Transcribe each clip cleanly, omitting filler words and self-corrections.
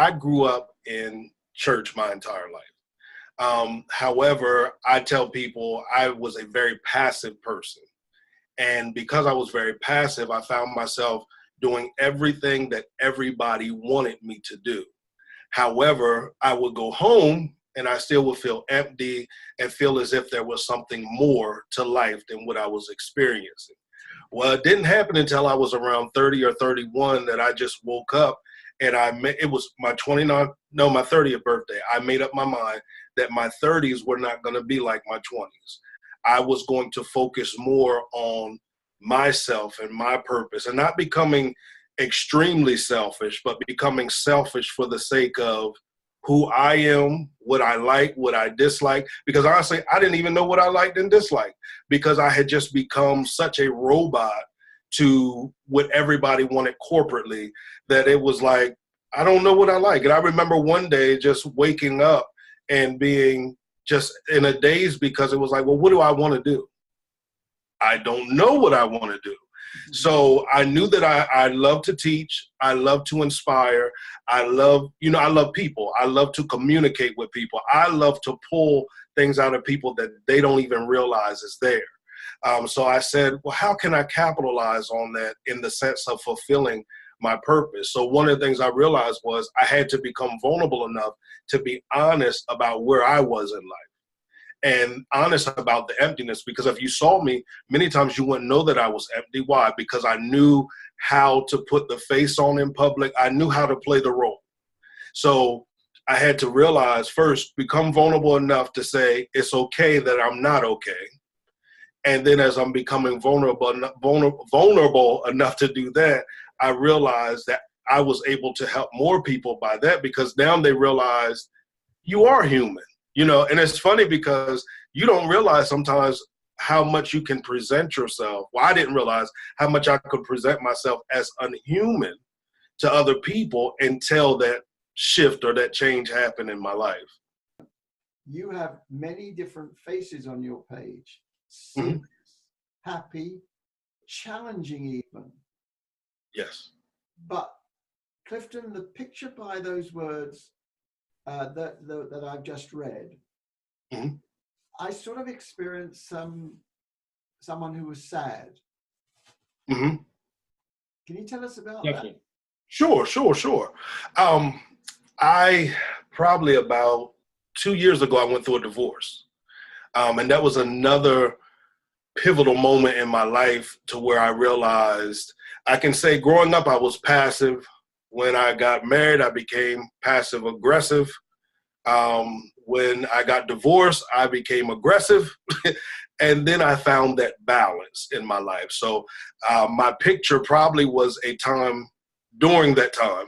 I grew up in church my entire life. However, I tell people I was a very passive person. And because I was very passive, I found myself doing everything that everybody wanted me to do. However, I would go home and I still would feel empty and feel as if there was something more to life than what I was experiencing. Well, it didn't happen until I was around 30 or 31 that I just woke up and it was my 30th birthday. I made up my mind that my 30s were not going to be like my 20s. I was going to focus more on myself and my purpose and not becoming extremely selfish, but becoming selfish for the sake of who I am, what I like, what I dislike. Because honestly, I didn't even know what I liked and disliked because I had just become such a robot to what everybody wanted corporately that it was like, I don't know what I like. And I remember one day just waking up and being just in a daze because it was like, well, what do I want to do? I don't know what I want to do. So I knew that I love to teach. I love to inspire. I love people. I love to communicate with people. I love to pull things out of people that they don't even realize is there. So I said, well, how can I capitalize on that in the sense of fulfilling my purpose? So one of the things I realized was I had to become vulnerable enough to be honest about where I was in life. And honest about the emptiness, because if you saw me, many times you wouldn't know that I was empty. Why? Because I knew how to put the face on in public. I knew how to play the role. So I had to realize first, become vulnerable enough to say, it's okay that I'm not okay. And then as I'm becoming vulnerable enough to do that, I realized that I was able to help more people by that, because now they realize you are human. And it's funny because you don't realize sometimes how much you can present yourself. Well, I didn't realize how much I could present myself as unhuman to other people until that shift or that change happened in my life. You have many different faces on your page. Serious, happy, challenging even. Yes. But Clifton, the picture by those words that I've just read, I sort of experienced someone who was sad. Can you tell us about that? Sure. I probably about 2 years ago, I went through a divorce. And that was another pivotal moment in my life to where I realized, I can say growing up, I was passive. When I got married, I became passive aggressive. When I got divorced, I became aggressive. And then I found that balance in my life. So my picture probably was a time during that time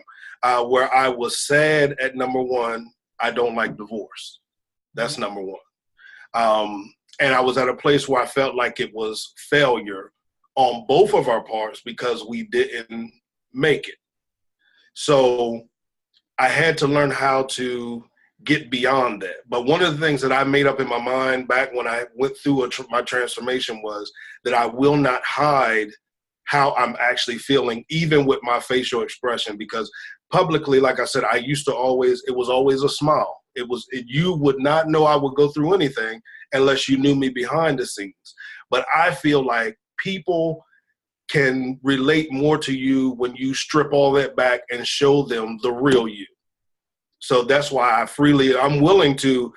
where I was sad at number one, I don't like divorce. That's number one. And I was at a place where I felt like it was failure on both of our parts because we didn't make it. So I had to learn how to get beyond that. But one of the things that I made up in my mind back when I went through my transformation was that I will not hide how I'm actually feeling, even with my facial expression, because publicly, like I said, it was always a smile. You would not know I would go through anything unless you knew me behind the scenes. But I feel like people can relate more to you when you strip all that back and show them the real you. So that's why I'm willing to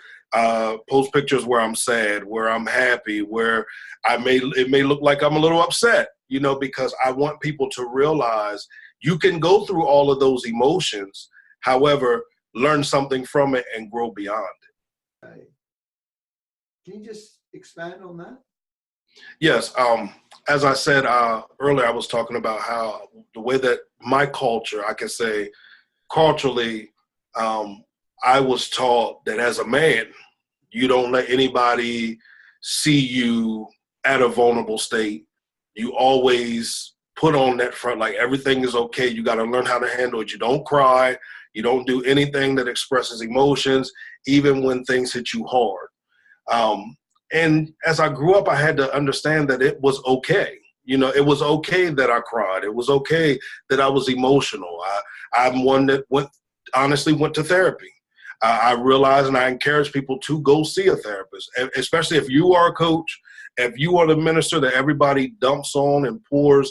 post pictures where I'm sad, where I'm happy, where it may look like I'm a little upset, because I want people to realize you can go through all of those emotions. However, learn something from it and grow beyond it. Okay. Can you just expand on that? Yes. As I said earlier, I was talking about how the way that my culture, I can say culturally, I was taught that as a man, you don't let anybody see you at a vulnerable state. You always put on that front, like everything is okay. You got to learn how to handle it. You don't cry. You don't do anything that expresses emotions, even when things hit you hard. And as I grew up, I had to understand that it was okay. It was okay that I cried. It was okay that I was emotional. I'm one that went honestly went to therapy. I realize and I encourage people to go see a therapist, especially if you are a coach, if you are the minister that everybody dumps on and pours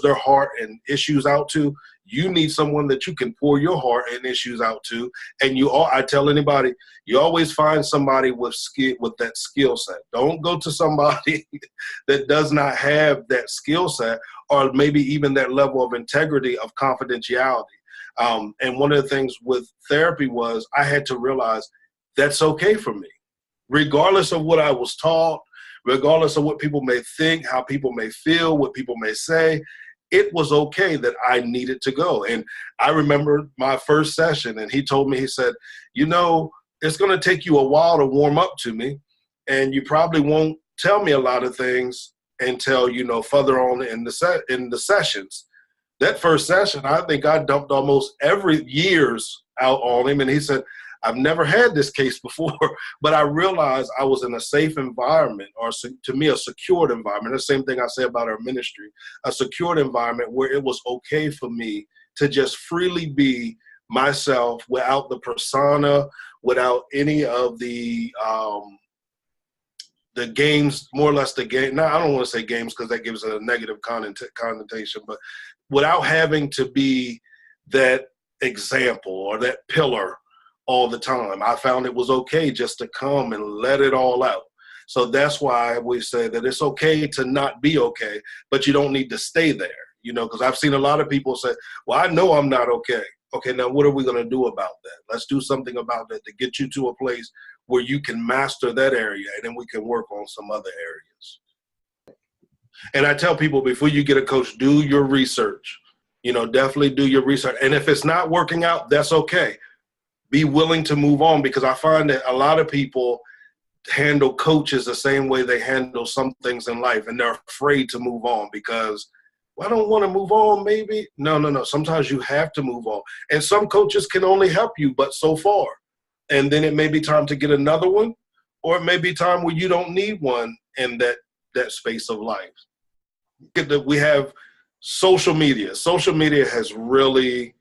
their heart and issues out to. You need someone that you can pour your heart and issues out to. And I tell anybody, you always find somebody with that skill set. Don't go to somebody that does not have that skill set, or maybe even that level of integrity of confidentiality. And one of the things with therapy was I had to realize that's okay for me, regardless of what I was taught, regardless of what people may think, how people may feel, what people may say. It was okay that I needed to go. And I remember my first session, and he told me, he said, it's going to take you a while to warm up to me, and you probably won't tell me a lot of things until, further on in the sessions. That first session, I think I dumped almost every year's out on him. And he said, I've never had this case before, but I realized I was in a safe environment, or to me, a secured environment. The same thing I say about our ministry, a secured environment where it was okay for me to just freely be myself without the persona, without any of the games, more or less the game. Now, I don't want to say games because that gives a negative connotation, but without having to be that example or that pillar all the time. I found it was okay just to come and let it all out. So that's why we say that it's okay to not be okay, but you don't need to stay there, because I've seen a lot of people say, well, I know I'm not okay. Okay, now what are we going to do about that? Let's do something about that to get you to a place where you can master that area, and then we can work on some other areas. And I tell people, before you get a coach, do your research. Definitely do your research. And if it's not working out, that's okay. Be willing to move on, because I find that a lot of people handle coaches the same way they handle some things in life, and they're afraid to move on because, well, I don't want to move on, maybe. No. Sometimes you have to move on. And some coaches can only help you but so far. And then it may be time to get another one, or it may be time where you don't need one in that space of life. We have social media. Social media has really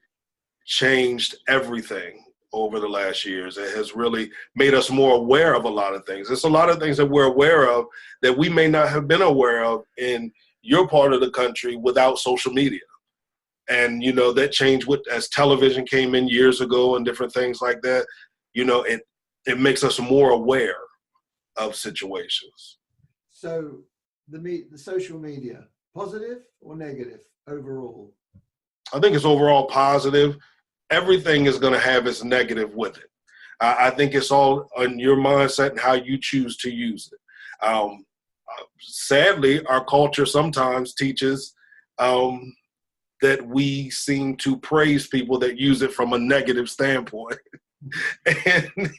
changed everything over the last years. It has really made us more aware of a lot of things. There's a lot of things that we're aware of that we may not have been aware of in your part of the country without social media. And, that changed as television came in years ago and different things like that. It makes us more aware of situations. So the social media, positive or negative overall? I think it's overall positive. Everything is going to have its negative with it. I think it's all on your mindset and how you choose to use it. Sadly, our culture sometimes teaches that we seem to praise people that use it from a negative standpoint. And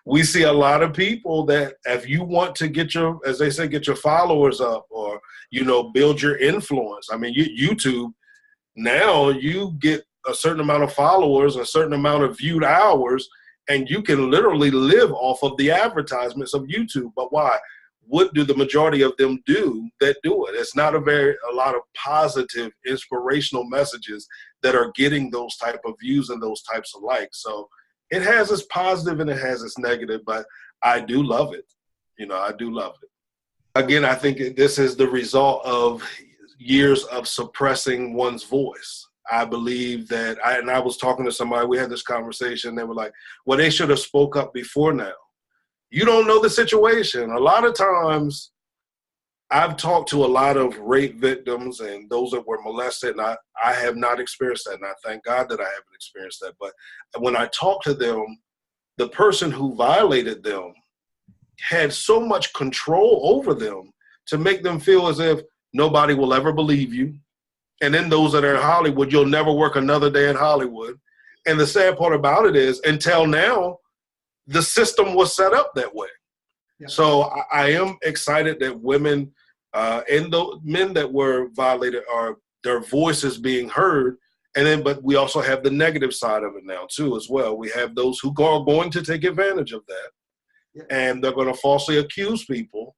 we see a lot of people that if you want to get your followers up, or, build your influence. I mean, YouTube, now you get a certain amount of followers, a certain amount of viewed hours, and you can literally live off of the advertisements of YouTube. But why? What do the majority of them do that do it? It's not a lot of positive, inspirational messages that are getting those type of views and those types of likes. So it has its positive and it has its negative, but I do love it. I do love it. Again, I think this is the result of years of suppressing one's voice. I believe that, I was talking to somebody, we had this conversation, they were like, well, they should have spoke up before now. You don't know the situation. A lot of times, I've talked to a lot of rape victims and those that were molested, and I have not experienced that, and I thank God that I haven't experienced that. But when I talk to them, the person who violated them had so much control over them to make them feel as if nobody will ever believe you. And then those that are in Hollywood, you'll never work another day in Hollywood. And the sad part about it is, until now, the system was set up that way. Yeah. So I am excited that women and the men that were violated are their voices being heard. But we also have the negative side of it now too, as well. We have those who are going to take advantage of that. Yeah. And they're going to falsely accuse people,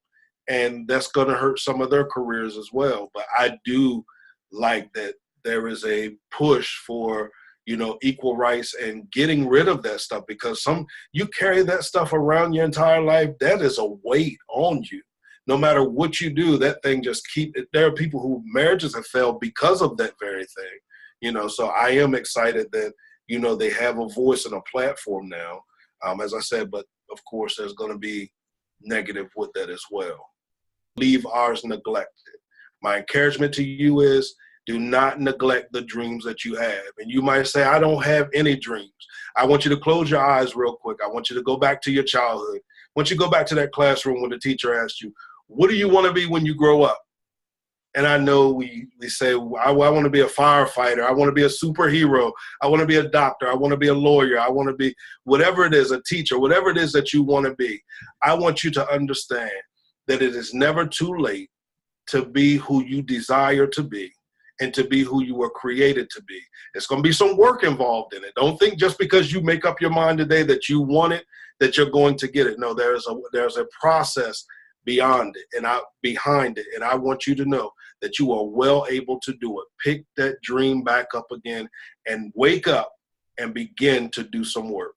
and that's going to hurt some of their careers as well. But I do like that there is a push for, equal rights and getting rid of that stuff, because you carry that stuff around your entire life. That is a weight on you. No matter what you do, that thing just there are people who marriages have failed because of that very thing, so I am excited that, they have a voice and a platform now, as I said, but of course there's going to be negative with that as well. Leave ours neglected. My encouragement to you is, do not neglect the dreams that you have. And you might say, I don't have any dreams. I want you to close your eyes real quick. I want you to go back to your childhood. Once you go back to that classroom when the teacher asked you, what do you want to be when you grow up? And I know we say, I want to be a firefighter. I want to be a superhero. I want to be a doctor. I want to be a lawyer. I want to be whatever it is, a teacher, whatever it is that you want to be. I want you to understand that it is never too late to be who you desire to be and to be who you were created to be. It's going to be some work involved in it. Don't think just because you make up your mind today that you want it, that you're going to get it. No, there's a process behind it. And I want you to know that you are well able to do it. Pick that dream back up again and wake up and begin to do some work.